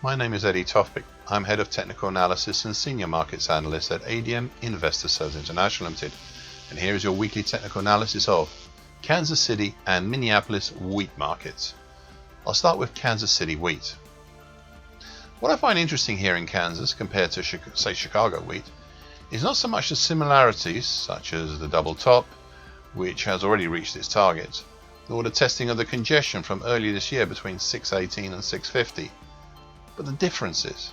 My name is Eddie Tofpik. I'm Head of Technical Analysis and Senior Markets Analyst at ADM Investor Sales International Limited. And here is your weekly technical analysis of Kansas City and Minneapolis wheat markets. I'll start with Kansas City wheat. What I find interesting here in Kansas compared to, say, Chicago wheat is not so much the similarities, such as the double top, which has already reached its target, nor the testing of the congestion from earlier this year between 618 and 650. But the differences,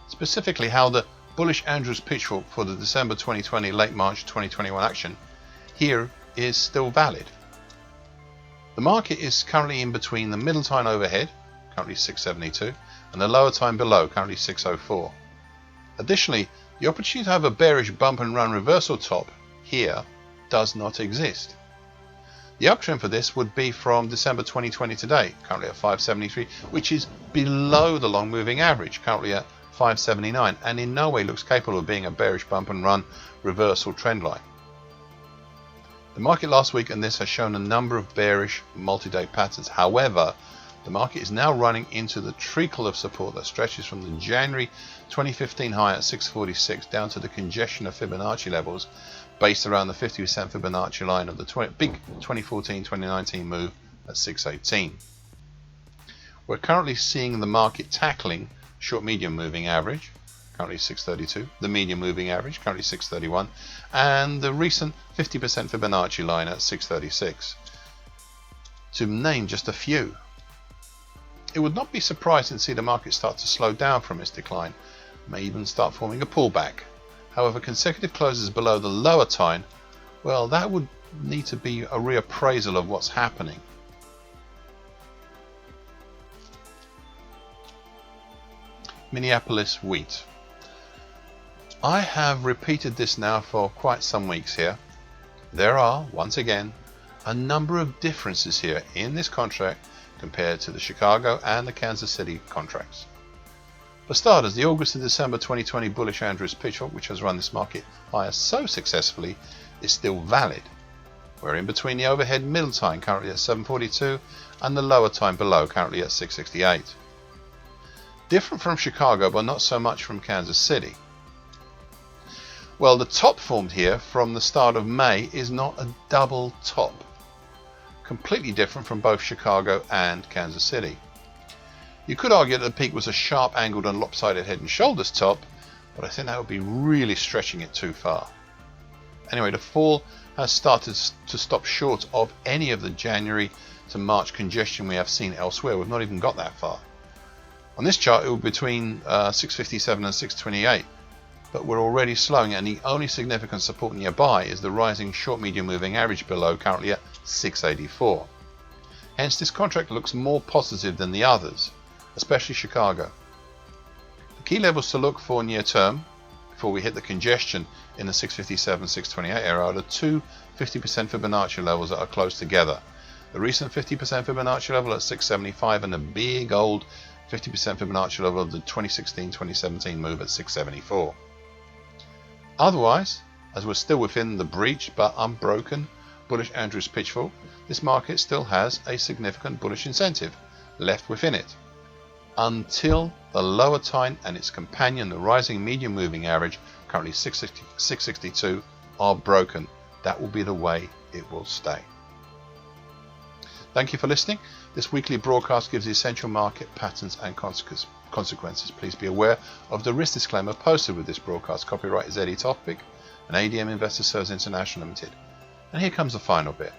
specifically how the bullish Andrews pitchfork for the December 2020 late March 2021 action here is still valid. The market is currently in between the middle time overhead, currently 672, and the lower time below, currently 604. Additionally, the opportunity to have a bearish bump and run reversal top here does not exist. The uptrend for this would be from December 2020 today, currently at 573, which is below the long moving average, currently at 579, and in no way looks capable of being a bearish bump and run reversal trend line. The market last week and this has shown a number of bearish multi-day patterns. However, the market is now running into the treacle of support that stretches from the January 2015 high at 646 down to the congestion of Fibonacci levels based around the 50% Fibonacci line of the big 2014-2019 move at 618. We're currently seeing the market tackling short medium moving average, currently 632, the medium moving average, currently 631, and the recent 50% Fibonacci line at 636, to name just a few. It would not be surprising to see the market start to slow down from its decline, may even start forming a pullback. However, consecutive closes below the lower time, well, that would need to be a reappraisal of what's happening. Minneapolis wheat. I have repeated this now for quite some weeks here. There are, once again, a number of differences here in this contract compared to the Chicago and the Kansas City contracts. For starters, the August and December 2020 bullish Andrews pitchfork, which has run this market higher so successfully, is still valid. We're in between the overhead middle time, currently at 742, and the lower time below, currently at 668. Different from Chicago, but not so much from Kansas City. Well, the top formed here from the start of May is not a double top. Completely different from both Chicago and Kansas City. You could argue that the peak was a sharp angled and lopsided head and shoulders top, but I think that would be really stretching it too far. Anyway, the fall has started to stop short of any of the January to March congestion we have seen elsewhere. We've not even got that far. On this chart, it will be between 657 and 628, but we're already slowing, and the only significant support nearby is the rising short medium moving average below, currently at 684. Hence, this contract looks more positive than the others, especially Chicago. The key levels to look for near term, before we hit the congestion in the 657-628 area, are the two 50% Fibonacci levels that are close together. The recent 50% Fibonacci level at 675 and the big old 50% Fibonacci level of the 2016-2017 move at 674. Otherwise, as we're still within the breached but unbroken bullish Andrews pitchfork, this market still has a significant bullish incentive left within it, until the lower time and its companion, the rising medium moving average, currently 662, are broken. That will be the way it will stay. Thank you for listening. This weekly broadcast gives the essential market patterns and consequences. Please be aware of the risk disclaimer posted with this broadcast. Copyright is Eddie Tofpik and ADM Investor Sales International Limited. And here comes the final bit.